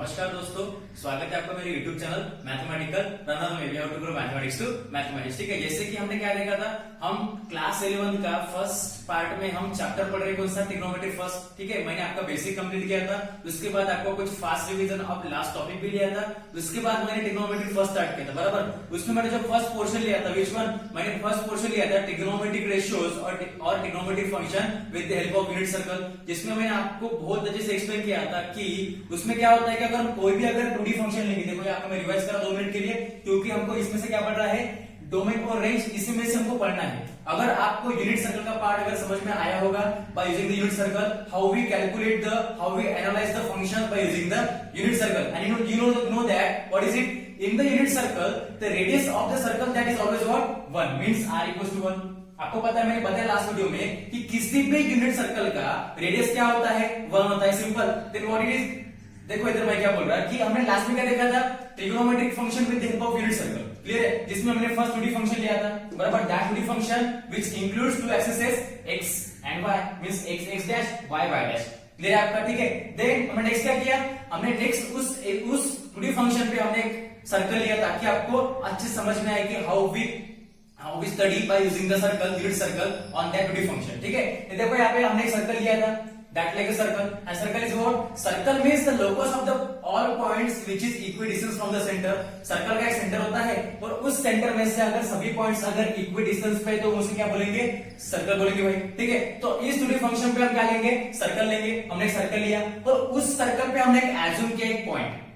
नमस्कार दोस्तों, स्वागत है आपका मेरे YouTube चैनल मैथमेटिकल रनर में how to grow mathematics to mathematics. ठीक है, जैसे कि हमने क्या देखा था, हम क्लास 11 का फर्स्ट पार्ट में हम चैप्टर पढ़ रहे कौन सा, ट्रिग्नोमेट्री फर्स्ट। ठीक है, मैंने आपका बेसिक कंप्लीट किया था, उसके बाद आपको कुछ फास्ट रिवीजन अब लास्ट टॉपिक भी लिया था, उसके बाद मैंने ट्रिग्नोमेट्री फर्स्ट स्टार्ट किया था बराबर। उसमें मैंने जो फर्स्ट पोर्शन लिया था, विच वन, मैंने फर्स्ट पोर्शन लिया था ट्रिग्नोमेट्रिक रेशियोज और trigonometric function with the help of unit circle, जिसमें मैंने आपको बहुत अच्छे से एक्सप्लेन किया था कि उसमें क्या होता है कि अगर हम कोई भी अगर 2D फंक्शन लेंगे, देखो यहाँ पे मैं रिवाइज करा 2 मिनट के लिए, क्योंकि हमको इसमें से क्या पढ़ रहा है, डोमेन और रेंज, इसी में से हमको पढ़ना है। अगर आपको यूनिट सर्कल का पार्ट अगर समझ में आया होगा, by using the unit circle, how we calculate the, how we analyse the function by using the unit circle, and you know that what is it in the unit circle, the radius of the circle that is always what 1 means r equals to 1। आपको पता है, मैंने बताया last video में कि किसी भी unit circle का रेडियस क्या होता है, 1 होता है, simple. Then what it is, देखो इधर मैं क्या बोल रहा कि हमने लास्ट में क्या देखा था, trigonometric function with the help of unit circle, clear है, जिसमें हमने फर्स्ट 2D फंक्शन लिया था बराबर, that 2D function which includes two axes x and y means x dash y dash, clear है आपका। ठीक है, देन हमने नेक्स्ट क्या किया, हमने नेक्स्ट उस 2D फंक्शन पे हमने एक सर्कल लिया ताकि आपको अच्छे समझ में आए कि how we study by using the circle, unit circle on that 2D function. ठीक है, देखो यहाँ पे हमने एक सर्कल लिया था, that like a circle, and circle is what, circle means the locus of the all points which is equidistance from the center। Circle का एक सेंटर होता है और उस सेंटर में से अगर सभी पॉइंट्स अगर इक्विडिस्टेंस पे, तो उसे क्या बोलेंगे, सर्कल बोलेंगे भाई। ठीक है, तो इस 2D फंक्शन पे हम क्या लेंगे, सर्कल लेंगे। हमने एक सर्कल लिया और उस सर्कल पे हमने एक एज्यूम किया एक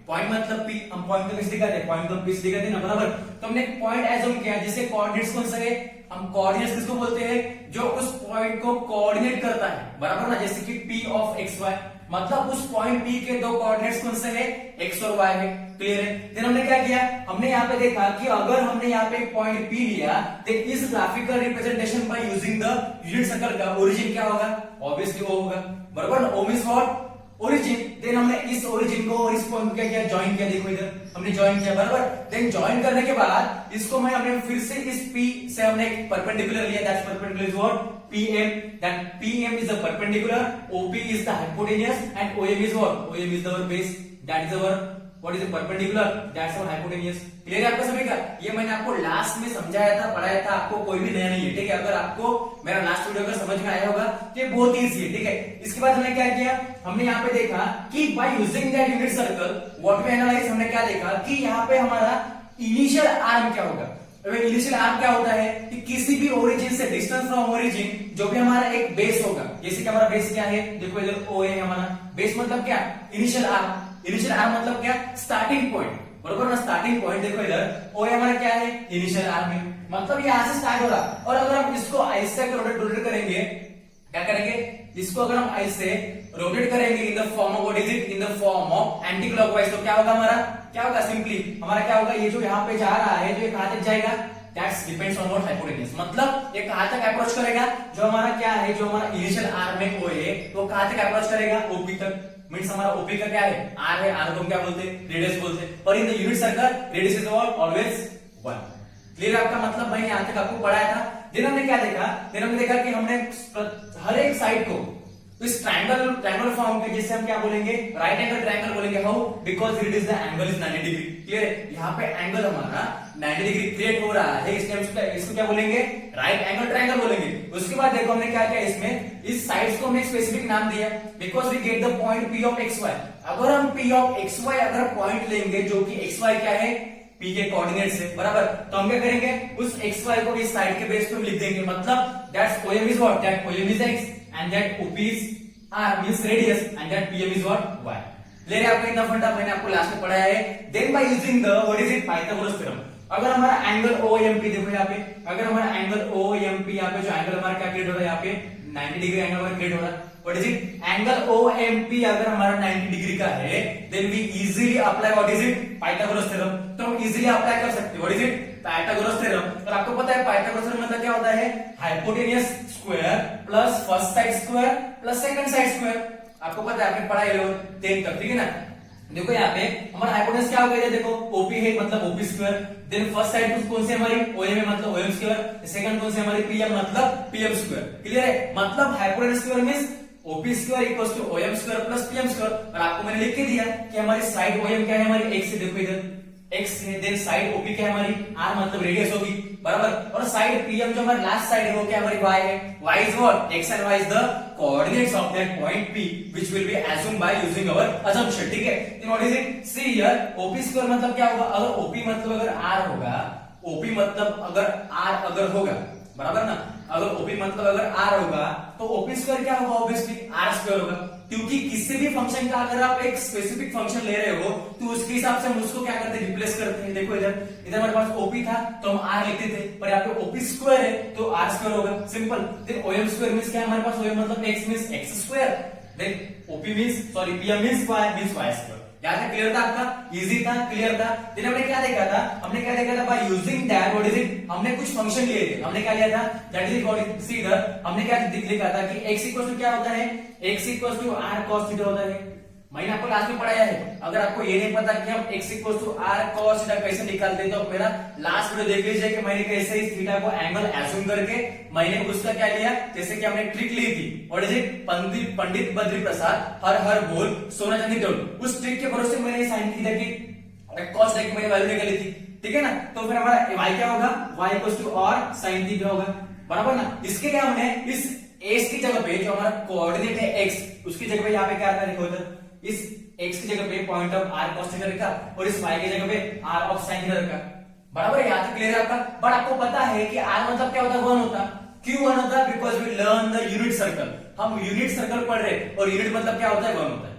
पॉइंट मतलब P, हम पॉइंट को किस दिखाते हैं, पॉइंट को P से दिखाते हैं ना बराबर। तो हमने एक पॉइंट एज्यूम किया जिसे कोऑर्डिनेट्स कौन सा है, हम कोऑर्डिनेट्स किसको बोलते हैं, जो उस पॉइंट को कोऑर्डिनेट करता है बराबर ना, जैसे कि P ऑफ XY, मतलब उस पॉइंट P के दो कोऑर्डिनेट्स कौन से है, x और y है, क्लियर है। देन हमने क्या किया, हमने यहाँ पे देखा कि अगर हमने यहाँ पे पॉइंट P लिया, तो इस graphical representation by using the unit circle का ओरिजिन क्या होगा, ऑब्वियसली O होगा बराबर ना, O means what, origin. Then हमने इस ओरिजिन को और इस पॉइंट को क्या किया, ज्वाइन किया, देखो इधर हमने ज्वाइन किया बराबर। देन ज्वाइन करने के बाद इसको हमने फिर से इस P से हमने एक परपेंडिकुलर लिया, that's perpendicular is what, PM, then PM is the perpendicular, OP is the hypotenuse, and OM is what, OM is our base, that is our what is the perpendicular, that's our hypotenuse। Clear है आपको सभी का, ये मैंने आपको last में समझाया था, पढ़ाया था, आपको कोई भी नया नहीं है। ठीक है, अगर आपको मेरा लास्ट वीडियो अगर समझ में आया होगा तो ये बहुत इजी है। ठीक है, इसके बाद हमने क्या किया, हमने यहाँ पे देखा कि by using that unit circle what we analyse, हमने क्या देखा कि यहाँ पे हमारा इनिशियल आर्म क्या होगा। इनिशियल आर्म क्या होता है कि किसी भी ओरिजिन से, डिस्टेंस फ्रॉम ओरिजिन, जो भी हमारा एक बेस होगा, जैसे कि हमारा बेस क्या है, देखो इधर O है हमारा बेस, मतलब क्या, इनिशियल आर्म। इनिशियल आर्म मतलब क्या, स्टार्टिंग पॉइंट बराबर ना, स्टार्टिंग पॉइंट देखो इधर O हमारा क्या है, इनिशियल आर्म है, मतलब यहाँ से स्टार्ट हो रहा। और अगर हम इसको ऐसे रोटेट करेंगे, क्या करेंगे, इसको अगर हम ऐसे रोटेट करेंगे in the form of what is it, in the form of anti clockwise, तो क्या होगा हमारा, क्या होगा, सिंपली हमारा क्या होगा, ये जो यहाँ पे जा रहा है, जो ये कहां तक जाएगा, that's depends on what, hypotenuse, मतलब ये कहां तक अप्रोच करेगा, जो हमारा क्या है, जो हमारा इनिशियल आर्म है O है, वो कहां तक अप्रोच करेगा, OP तक, मींस हमारा OP का क्या है, R है, R को हम क्या बोलते हैं, रेडियस बोलते हैं। और in the unit circle radius is always 1। Clear आपका मतलब, मैंने यहां तक आपको पढ़ाया था। देन हमने क्या देखा, देन हमने देखा कि हमने हर एक साइड को इस ट्रायंगल फॉर्म के, जैसे हम क्या बोलेंगे, राइट एंगल ट्रायंगल बोलेंगे, how, because it is the angle is 90 degree. Clear है, यहाँ पे एंगल हमारा 90 डिग्री क्रिएट हो रहा है, इसलिए इसको क्या बोलेंगे, राइट एंगल ट्रायंगल बोलेंगे। उसके बाद देखो हमने क्या किया, इसमें इस साइड्स को हमने स्पेसिफिक नाम दिया, because we get the point P of XY। अगर हम P ऑफ XY अगर पॉइंट लेंगे जो कि XY क्या है, P के कोऑर्डिनेट से बराबर, तो हम क्या करेंगे, उस XY को इस साइड के बेस पे लिख देंगे, मतलब that's OM is what, that OM is X and that OP is R means radius and that PM is what, Y। ले रहे आपको इतना फंडा मैंने आपको लास्ट में पढ़ाया है। Then by using the what is it, Pythagoras theorem, अगर हमारा एंगल OMP देखो यहाँ पे, अगर हमारा एंगल OMP, यहाँ पे जो एंगल हमारा क्या क्रिएट हो रहा है, यहाँ पे 90 डिग्री एंगल हमारा क्रिएट हो रहा है, what is it, angle OMP अगर हमारा 90 डिग्री का है, then we easily apply what is it, Pythagoras theorem. तो हम इजीली अप्लाई कर सकते हैं what is it, Pythagoras theorem. और आपको पता है पाइथागोरस थ्योरम मतलब क्या होता है, hypotenuse square plus first side square plus second side square. आपको पता है, आपने पढ़ा है 10 तक, ठीक है ना। देखो यहाँ पे हमारा हाइपोटेन्यूज क्या हो गया, देखो OP है मतलब OP square, then first side कौन से हमारी OM है मतलब OM स्क्वायर, सेकंड कौन से हमारी PM मतलब PM स्क्वायर। क्लियर है, मतलब hypotenuse square means OP square equal to OM square plus PM square, और आपको मैंने लिख के दिया कि हमारी साइड OM क्या है, हमारी x है, देखो इधर x है, देन साइड OP क्या है हमारी r मतलब रेडियस होगी, बराबर, और साइड PM जो हमारी लास्ट साइड है वो क्या हमारी y है, y is what, x and y is the coordinates of that point P which will be assumed by using our assumption, ठीक है। then what is it, see here OP square मतलब क्या होगा, अगर OP मतलब अगर r होगा, OP मतलब अगर r अगर होगा, बराबर ना, अगर OP मतलब अगर r होगा तो OP स्क्वायर क्या होगा, ऑब्वियसली r स्क्वायर होगा, क्योंकि किसी भी फंक्शन का अगर आप एक स्पेसिफिक फंक्शन ले रहे हो तो उसके हिसाब से हम उसको क्या करते हैं, रिप्लेस करते हैं। देखो इधर इधर हमारे पास OP था तो हम r लिखते थे, पर यहाँ पे OP स्क्वायर है तो r स्क्वायर होगा, simple. Then OM square means क्या है हमारे पास, OM मतलब x means x square, then OP means sorry PM means y square. याद है, क्लियर था आपका, इजी था, क्लियर था। फिर हमने क्या देखा था, हमने क्या देखा था, by using that what is it, हमने कुछ फंक्शन लिए थे, हमने क्या लिया था, दैट इज व्हाट इज, सी इधर हमने क्या लिखा था कि x इक्वल टू क्या होता है, x equal to r cos theta होता है। मैंने आपको लास्ट में पढ़ाया है, अगर आपको ये नहीं पता कि हम x equal to r cos theta कैसे निकालते हैं तो मेरा लास्ट वीडियो देख लीजिए कि मैंने कैसे इस थीटा को एंगल एज्यूम करके मैंने उसका क्या लिया, जैसे कि हमने ट्रिक ली थी, what is it, Pandit Badri Prasad हर हर बोल सोना चांदी टोल, उस ट्रिक के भरोसे मैंने साइन थीटा की cos थीटा की मैंने वैल्यू निकाली थी, ठीक है ना। तो फिर हमारा y क्या होगा, y equal to r sin theta होगा, बराबर ना। इसके लिए हमने इस x की जगह पे जो हमारा कोऑर्डिनेट है x, उसकी जगह पे यहाँ पे क्या आता है, देखो इधर इस x की जगह पे point of r cos theta रखा और इस y की जगह पे r of sin थीटा रखा, बराबर है, यहाँ तक क्लियर है आपका। बट आपको पता है कि r मतलब क्या होता है, 1 होता, क्यों 1 होता, because we learn the unit circle, हम यूनिट सर्कल पढ़ रहे और यूनिट मतलब क्या होता है, 1 होता है,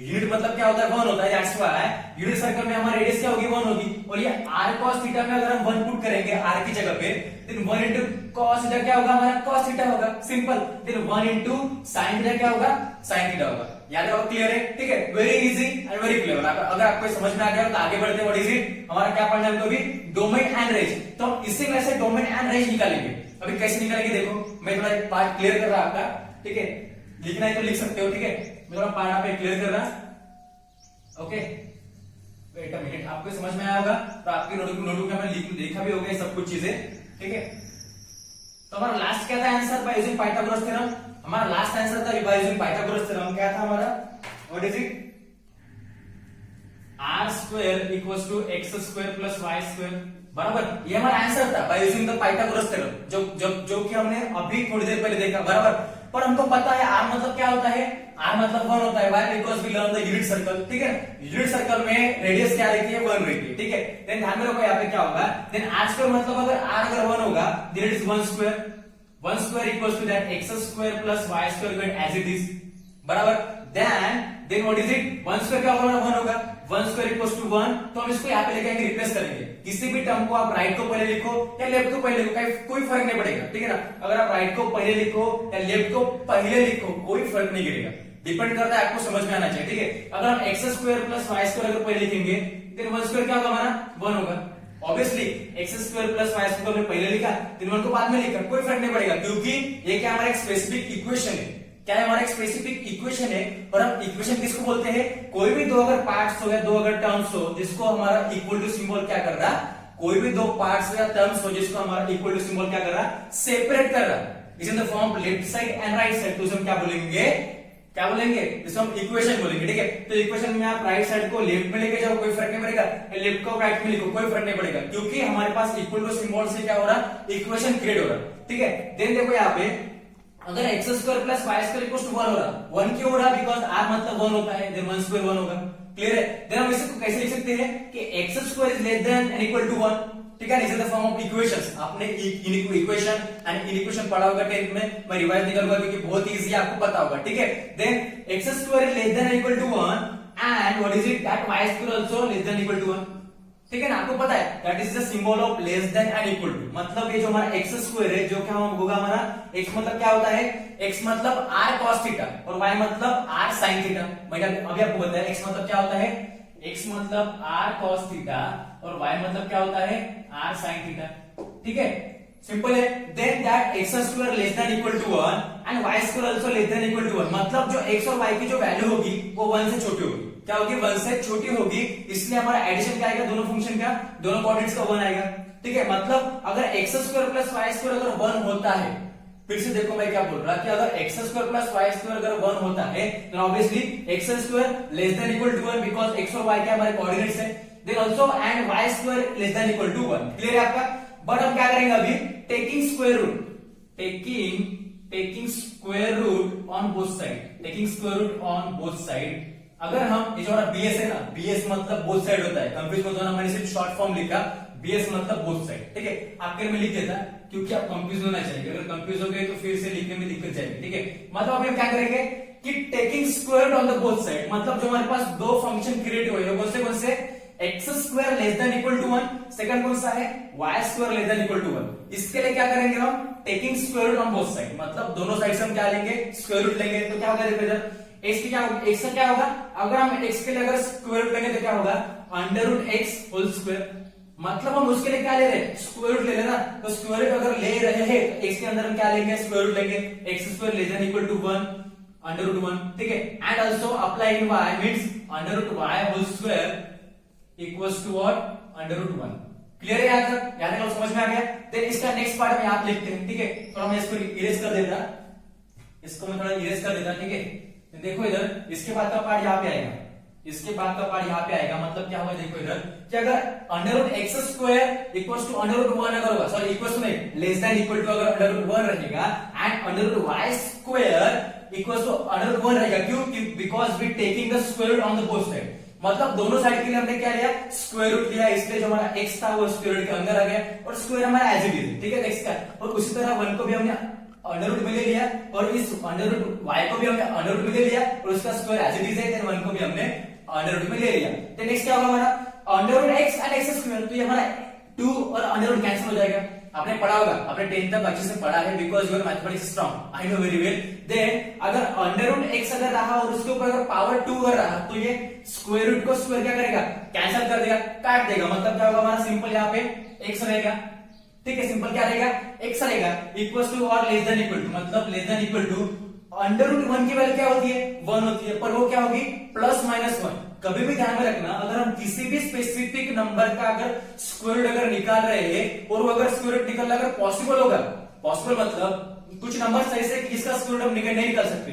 यूनिट मतलब क्या होता है, 1 होता है, दैट्स व्हाई यूनिट सर्कल में हमारी रेडियस क्या होगी, 1 होगी, और ये r cos थीटा में अगर हम 1 पुट करेंगे r की जगह पे, देन 1 into cos थीटा क्या होगा, हमारा cos थीटा होगा, simple. Then 1 into sin theta क्या होगा, sin थीटा होगा। याद रखो, क्लियर है, ठीक है, very easy and very clear. अगर आपको समझ में आ गया तो आगे बढ़ते हैं, व्हाट इज इट, हमारा क्या पढ़ना है, तो अभी डोमेन एंड रेंज, तो हम इससे कैसे डोमेन एंड रेंज निकालेंगे, अभी कैसे निकालेंगे, देखो मैं थोड़ा पार्ट क्लियर कर रहा आपका, ठीक है, लिखना है तो लिख सकते हो, ठीक है, मैं थोड़ा पार्ट आप क्लियर कर रहा, ओके, वेट अ मिनट, आपको समझ में आया होगा तो आपके नोटबुक में मैंने लिखा भी होगा ये सब कुछ चीजें, ठीक है। तो हमारा लास्ट क्या था answer, by using Pythagoras theorem, हमारा लास्ट आंसर था बाय यूजिंग पाइथागोरस थ्योरम, क्या था हमारा, what is it, r square equals to x square plus y square, बराबर, ये हमारा आंसर था by using the Pythagoras theorem, जो कि हमने अभी थोड़ी देर पहले देखा, बराबर। पर हमको पता है r मतलब क्या होता है, r मतलब 1 होता है, why, because we learn the unit circle, ठीक है, यूनिट सर्कल में रेडियस क्या रहती है, 1 रहती है, ठीक है। देन ध्यान में रखो यहाँ पे क्या होगा, देन r स्क्वायर मतलब अगर r अगर 1 होगा, then it is 1 square, 1 square equals to that x square plus y square get as it is, बराबर। Then what is it, 1 square क्या होगा, 1 होगा, 1 स्क्वायर इक्वल्स टू 1, तो हम इसको यहाँ पे लेके आएंगे, रिप्लेस करेंगे, किसी भी टर्म को आप राइट को पहले लिखो या लेफ्ट को पहले लिखो, कोई फर्क नहीं पड़ेगा, ठीक है ना। अगर आप राइट को पहले लिखो या लेफ्ट को पहले लिखो, कोई फर्क नहीं गिरेगा, डिपेंड करता है, आपको समझ में आना चाहिए, ठीक है। अगर हम x square plus y square अगर पहले लिखेंगे, देन 1 स्क्वायर क्या होगा हमारा, 1 होगा, obviously x square plus y square हमने पहले लिखा, देन 1 को बाद में लिखा, कोई फर्क नहीं पड़ेगा, क्योंकि ये क्या हमारा एक स्पेसिफिक इक्वेशन है, क्या है, हमारा एक स्पेसिफिक इक्वेशन है। और हम इक्वेशन किसको बोलते हैं, कोई भी दो अगर पार्ट्स हो या दो अगर टर्म्स हो जिसको हमारा इक्वल टू सिंबल क्या कर रहा, कोई भी दो पार्ट्स या टर्म्स हो जिसको हमारा इक्वल टू सिंबल क्या कर रहा, सेपरेट कर रहा, is in the form left side and right side, तो हम क्या बोलेंगे, क्या बोलेंगे, इसको हम इक्वेशन बोलेंगे, ठीक है। तो इक्वेशन में आप राइट साइड को लेफ्ट में लेके जाओ, कोई फर्क नहीं पड़ेगा, लेफ्ट को राइट में लिखो, कोई फर्क नहीं पड़ेगा, क्योंकि हमारे पास इक्वल टू सिंबल से क्या हो रहा, इक्वेशन क्रिएट हो रहा, ठीक है। देन देखो यहाँ पे अगर x square plus y square equals to 1 हो रहा, 1 क्यों हो रहा, बिकॉज़ r मतलब 1 होता है, देन 1 स्क्वायर 1 होगा, क्लियर है। देन हम इसको कैसे लिख सकते हैं कि x square is less than and equal to 1, ठीक है, is the form of equations. आपने इक्वेशन एंड इनइक्वेशन पढ़ा होगा 10th में, मैं रिवाइज नहीं करूंगा क्योंकि बहुत इजी है, आपको पता होगा, ठीक है। Then x square is less than and equal to 1 and what is it, that y square also less than equal to 1, ठीक है ना, आपको पता है that is the symbol of less than and equal to, मतलब ये जो हमारा x स्क्वायर है, जो क्या होगा हमारा x मतलब क्या होता है, x मतलब r cos थीटा और y मतलब r sin थीटा, मैंने अभी आपको बताया x मतलब क्या होता है, x मतलब r cos थीटा और y मतलब क्या होता है, r sin थीटा, ठीक है, सिंपल है। Then that x square less than equal to 1 and y square also less than equal to 1, मतलब जो x और y की जो वैल्यू होगी वो 1 से छोटी होगी, क्या होगी, 1 से छोटी होगी, इसलिए हमारा एडिशन क्या आएगा, दोनों फंक्शन का, दोनों कोऑर्डिनेट्स का 1 आएगा, ठीक है। मतलब अगर x square plus y square अगर 1 होता है, फिर से देखो मैं क्या बोल रहा कि अगर x square plus y square अगर 1 होता है तो obviously x square less than equal to 1 because x और वाई के हमारे कोऑर्डिनेट्स है। Then also and y square less than equal to 1। Clear है आपका? बट हम क्या करेंगे अभी, taking square root, taking square root on both side, taking square root on both side. अगर हम ये जो हमारा बीएस है ना, बीएस मतलब बोथ साइड होता है, कंफ्यूज मत होना, मैंने सिर्फ शॉर्ट फॉर्म लिखा, बीएस मतलब बोथ साइड, ठीक है। आपके में लिख देता क्योंकि आप कंफ्यूज होना चाहिए, अगर कंफ्यूज हो गए तो फिर से लिखने में दिक्कत जाएगी, ठीक है। मतलब अभी हम क्या करेंगे कि taking square root on the both side, मतलब जो हमारे पास दो फंक्शन क्रिएट हुए कौन से x square less than equal to 1, second कौन सा है y square less than equal to 1। इसके लिए क्या करेंगे हम, taking square root on both side, मतलब दोनों साइड से हम क्या लेंगे, स्क्वायर रूट लेंगे। तो क्या होगा देखो इधर, x की क्या होगा, x का क्या होगा, अगर हम x के लिए अगर स्क्वायर रूट लेंगे तो क्या होगा, under root x whole square. मतलब हम उसके लिए क्या ले रहे हैं, स्क्वायर रूट ले लेना। तो स्क्वायर रूट अगर ले रहे हैं तो x के अंदर हम क्या लेंगे, स्क्वायर रूट लेंगे, x square less than equal to 1 under root 1, ठीक है। And also apply in y means under root y whole square equals to what, under root 1। Clear है यहाँ तक? यहाँ तक समझ में आ गया? देन इसका नेक्स्ट पार्ट में आप लिखते हैं, ठीक है। तो मैं इसको इरेज कर देता, इसको मैं थोड़ा इरेज कर देता, ठीक है। देखो इधर, इसके बाद का पार्ट यहाँ पे आएगा, इसके बाद का पार्ट यहाँ पे आएगा, मतलब क्या होगा देखो इधर कि अगर under root x square equals to under root 1 अगर होगा, सॉरी इक्वल्स टू नहीं, लेस देन इक्वल टू अगर अंडर रूट 1 रहेगा and under root y square equals to under root 1 रहेगा, क्यों, because we taking the square root on the both side. मतलब दोनों side के लिए हमने क्या लिया, स्क्वायर रूट लिया, इसलिए जो हमारा x था वो स्क्वायर रूट के अंदर आ गया और स्क्वायर हमारा एज इट इज, ठीक है, x का। और उसी तरह 1 को भी हमने अंडर रूट में ले लिया और इस अंडर रूट y को भी हमने अंडर रूट में ले लिया और उसका स्क्वायर एज इट इज है, देन 1 को भी हमने अंडर रूट में ले लिया। तो नेक्स्ट क्या होगा हमारा, under root x and x square, तो ये हमारा 2 और अंडर रूट कैंसिल हो जाएगा। आपने पढ़ा होगा, आपने 10th तक अच्छे से पढ़ा है, because your mathematics strong, I know very well. Then अगर अंडर रूट x अगर रहा और उसके ऊपर अगर पावर 2 अगर रहा तो ये स्क्वायर रूट को स्क्वायर क्या करेगा, कैंसिल कर देगा, काट देगा। मतलब क्या होगा हमारा, सिंपल यहाँ पे x रहेगा, ठीक है, सिंपल क्या रहेगा, x रहेगा इक्वल टू और लेस देन इक्वल टू, मतलब less than equal to under root 1 की वैल्यू क्या होती है, 1 होती है, पर वो क्या होगी, प्लस माइनस 1। कभी भी ध्यान में रखना, अगर हम किसी भी स्पेसिफिक नंबर का अगर स्क्वायर रूट अगर निकाल रहे हैं और वो अगर स्क्वायर रूट निकालना अगर पॉसिबल होगा, पॉसिबल मतलब कुछ नंबर सही से जिसका स्क्वायर रूट हम नहीं निकाल सकते,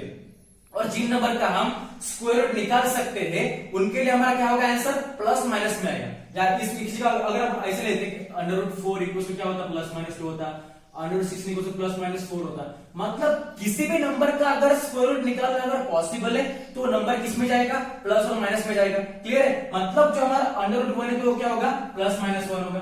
और जिन नंबर का हम स्क्वायर रूट निकाल सकते हैं उनके लिए हमारा क्या होगा आंसर, प्लस माइनस में आएगा। या इस किसी का अगर हम ऐसे लेते हैं अंडर रूट 4 इक्वल टू क्या होता, प्लस माइनस 2 होता, under root 6 equal to plus minus 4 होता। मतलब किसी भी नंबर का अगर स्क्वायर रूट निकालना अगर पॉसिबल है तो नंबर किस में जाएगा, प्लस और माइनस में जाएगा। क्लियर है? मतलब जो हमारा अंडर रूट 1 है तो वो क्या होगा, प्लस माइनस 1 होगा।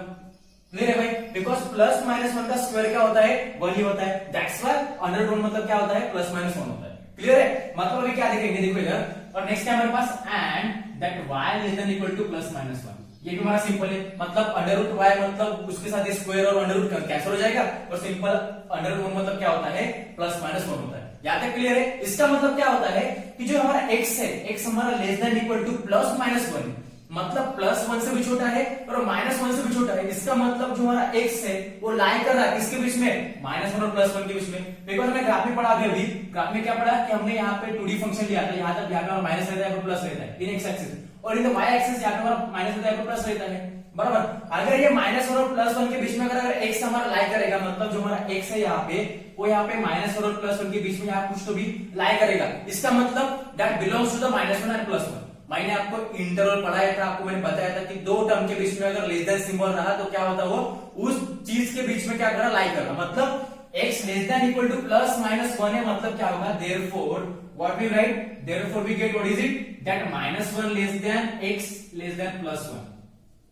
क्लियर है भाई? बिकॉज प्लस माइनस 1 का स्क्वायर क्या होता है, 1 ही होता है, दैट्स व्हाई अंडर रूट 1 मतलब क्या होता है, प्लस माइनस 1 होता है। क्लियर है? मतलब अभी क्या देखेंगे, देखो इधर, और नेक्स्ट है हमारे पास and that y less than equal to plus minus 1। ये भी हमारा सिंपल है, मतलब अंडर रूट y मतलब उसके साथ स्क्वायर और अंडर रूट कैंसिल हो जाएगा, और सिंपल अंडर रूट 1 मतलब क्या होता है, प्लस माइनस 1 होता है। यहाँ तक क्लियर है? इसका मतलब क्या होता है कि जो हमारा x है, x हमारा less than equal to plus minus 1, मतलब प्लस 1 से भी छोटा है और माइनस 1 से भी छोटा है। इसका मतलब जो हमारा x है वो लाई कर रहा है किसके बीच में, माइनस 1 और प्लस 1 के बीच में। बिकॉज हमने ग्राफ में पढ़ा अभी, ग्राफ में क्या पढ़ा कि हमने यहाँ पे 2D फंक्शन लिया था, यहाँ तक यहाँ पे माइनस रहता है, प्लस रहता है इन एक्स एक्सिस, और इन वाई एक्सिस यहाँ पे हमारा माइनस रहता है, प्लस रहता है, बराबर। अगर ये माइनस 1 और प्लस 1 के बीच में अगर x हमारा लाई करेगा, मतलब जो हमारा x है यहाँ पे वो यहाँ पे माइनस 1 और प्लस 1 के बीच में यहाँ कुछ तो भी लाई करेगा। इसका मतलब that belongs to the minus 1 and plus 1। मैंने आपको इंटरवल पढ़ाया था, आपको मैंने बताया था कि दो टर्म के बीच में अगर लेस देन सिंबल रहा तो क्या होता, वो उस चीज के बीच में क्या करना, लाई करना। मतलब x less than equal to plus minus 1 है, मतलब क्या होगा, therefore what we write, therefore we get what is it, that minus 1 less than x less than plus 1।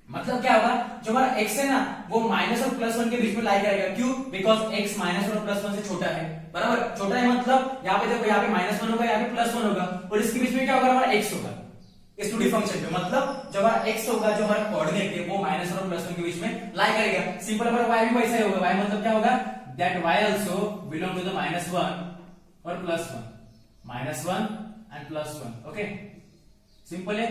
मतलब क्या होगा, जो हमारा x है ना वो माइनस और प्लस 1 के बीच में लाई करेगा, क्यों, बिकॉज x माइनस और प्लस 1 से छोटा है, बराबर, छोटा है। मतलब यहाँ पे देखो, यहाँ पे माइनस 1 होगा, यहाँ पे प्लस 1 होगा, और इसके बीच में क्या होगा, हमारा x होगा इस 2D फंक्शन पे। मतलब जो हमारा x होगा, जो हमारा कोऑर्डिनेट है वो माइनस और प्लस 1 के बीच में लाई करेगा। सिंपल हमारा y भी वैसा ही होगा, y मतलब क्या होगा, that y also belong to the minus 1 और plus 1, minus 1 and plus 1। Okay, simple है,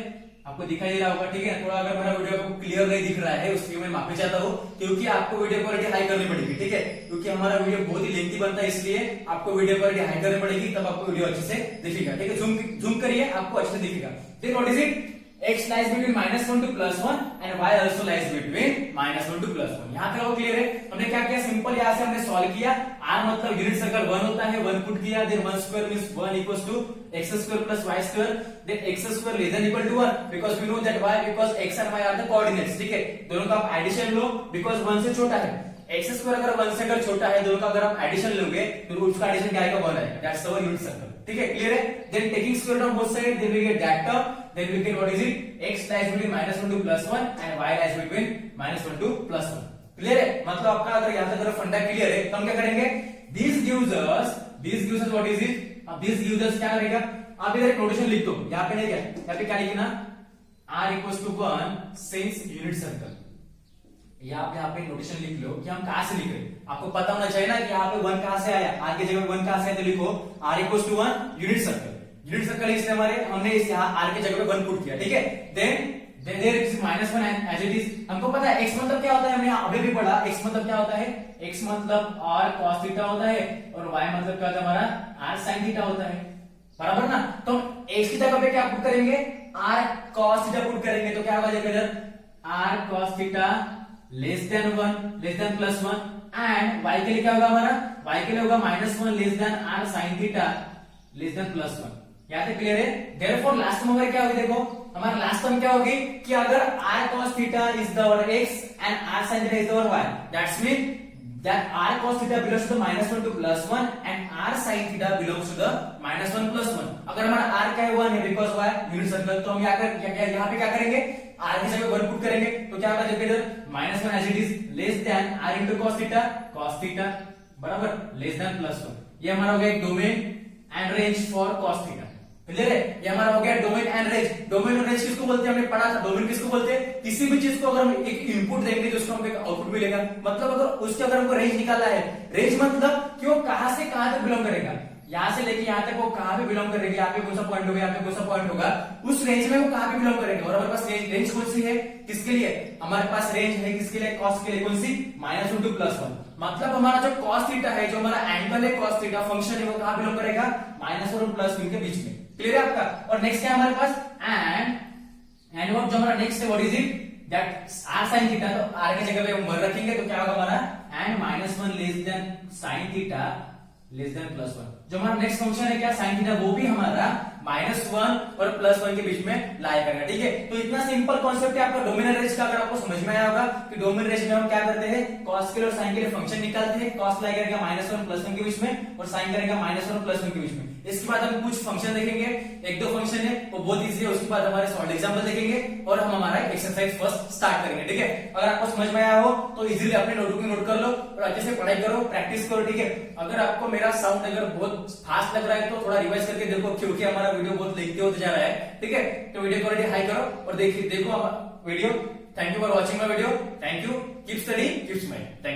आपको दिखाई दे रहा होगा, ठीक है। थोड़ा अगर मेरा वीडियो आपको क्लियर नहीं दिख रहा है उसके लिए मैं माफी चाहता हूँ, क्योंकि आपको वीडियो क्वालिटी हाई करनी पड़ेगी, ठीक है, क्योंकि हमारा वीडियो बहुत ही लेंथी बनता है, इसलिए आपको वीडियो क्वालिटी हाई करनी पड़ेगी, तब आपको वीडियो अच्छे से दिखेगा, ठीक है। जूम करिए, आपको अच्छे से दिखेगा। Then what is it, x lies between -1 to +1 and y also lies between -1 to +1। यहाँ तक वो क्लियर है। हमने क्या किया, सिंपल यहाँ से हमने सॉल्व किया। r मतलब यूनिट सर्कल 1 होता है, 1 पुट किया, देन 1 square means 1 equals to x square plus y square, then x square less than equal to 1 because we know that y because x and y are the coordinates. ठीक है, दोनों का आप addition low because 1 से छोटा है। x square अगर 1 से अगर छोटा है, दोनों का अगर आप एडिशन लोगे तो उसका एडिशन क्या आएगा, 1 आएगा। That's our unit circle. ठीक है, क्लियर है। Then taking square root of both side, then we get that term, then we get what is it, x lies between -1 to +1 and y lies between -1 to +1। Clear है, मतलब आपका अगर यहां तक अगर फंडा क्लियर है तो हम क्या करेंगे, this gives us what is it, अब दिस गिव्स अस क्या करेगा, आप इधर एक नोटेशन लिख दो। यहां पे नहीं क्या, यहां पे क्या लिखना, r equals to 1 since unit circle. यहाँ पे नोटेशन लिख लो कि हम कहां से लिख रहे हैं। आपको पता होना चाहिए ना कि यहाँ पे 1 कहां से आया, r की जगह 1 कहां से आया, तो लिखो r equals to 1 unit circle. Unit circle इसलिए हमारे हमने इस यहाँ r की जगह पे 1 पुट किया। ठीक है, then there is -1 as it is. हमको पता है x मतलब क्या होता है, हमने अभी भी पढ़ा, x मतलब क्या होता है, x मतलब r cos थीटा होता है और y मतलब क्या होता है हमारा r sin थीटा होता है, बराबर ना। तो x की जगह पे क्या पुट करेंगे, r cos थीटा पुट करेंगे, तो क्या होगा इधर r cos theta less than 1 less than +1 and y के लिए क्या होगा हमारा, y के लिए होगा -1 less than r sin theta less than +1। यहाँ तक क्लियर है। देयरफॉर लास्ट टर्म हमारी क्या होगी, देखो हमारा लास्ट टर्म क्या होगी कि अगर r cos theta is the x and r sin theta is the y, that's mean that r cos theta belongs to the -1 to +1 and r sin theta belongs to the -1 +1। अगर हमारा r क्या है 1 है because y unit circle, तो हम यहाँ पे क्या करेंगे, r की जगह 1 पुट करेंगे, तो क्या होगा, देखिए इधर -1 as it is less than r into cos theta बराबर लेस देन +1। ये हमारा हो गया एक domain and range for cos theta. Clear है, ये हमारा हो गया डोमेन एंड रेंज। डोमेन और रेंज किसको बोलते हैं, हमने पढ़ा था। डोमेन किसको बोलते हैं, किसी भी चीज को अगर हम एक इनपुट देंगे तो उसको हमको एक आउटपुट मिलेगा। मतलब अगर उसके अगर हमको रेंज निकालना है, रेंज मतलब कि वो कहां से कहां तक बिलोंग करेगा, यहां से लेके यहां तक वो कहां पे बिलोंग करेगी, यहाँ पे कौन सा पॉइंट होगा, यहाँ पे कौन सा पॉइंट होगा, उस रेंज में वो कहां पे बिलोंग करेगा। और हमारे पास रेंज कौन सी है, किसके लिए, हमारे पास रेंज है किसके लिए, cos के लिए, कौन सी, -1 to +1। मतलब हमारा जो cos थीटा है, जो हमारा एंगल है cos थीटा फंक्शन है, वो कहां बिलोंग करेगा, -1 और +1 के बीच में। क्लियर है आपका। और नेक्स्ट क्या है हमारे पास, एंड व्हाट जो हमारा नेक्स्ट है, what is it, that r sin theta, तो r की जगह पे हम 1 रखेंगे, तो क्या होगा हमारा and -1 less then sin theta less than +1। जो हमारा नेक्स्ट फंक्शन है क्या, sin थीटा, वो भी हमारा -1 और +1 के बीच में लाई करेगा। ठीक है, तो इतना सिंपल कॉन्सेप्ट है आपका डोमेन एंड रेंज का। अगर आपको समझ में आया होगा कि डोमेन रेंज में हम क्या करते हैं, cos के लिए और sin के लिए फंक्शन निकालते हैं। cos लाई करेगा -1 +1 के बीच में और sin करेगा -1 +1 के बीच में। इसके बाद हम कुछ फंक्शन देखेंगे, एक दो फंक्शन है वो बहुत इजी है। उसके बाद हमारे सॉल्व एग्जांपल देखेंगे और हम हमारा एक्सरसाइज फर्स्ट स्टार्ट करेंगे। ठीक है, अगर आपको समझ में आया हो तो इजीली अपने नोटबुक में नोट कर लो और अच्छे से पढ़ाई करो, प्रैक्टिस करो। ठीक है, अगर आपको मेरा साउंड अगर बहुत फास्ट लग रहा है तो थोड़ा रिवाइज करके देखो, क्योंकि हमारा वीडियो बहुत लेंथी होते जा रहा है। ठीक है, तो वीडियो क्वालिटी हाई करो और देखो video. Thank you for watching my video. Thank you, keep study keep smile. Thank you.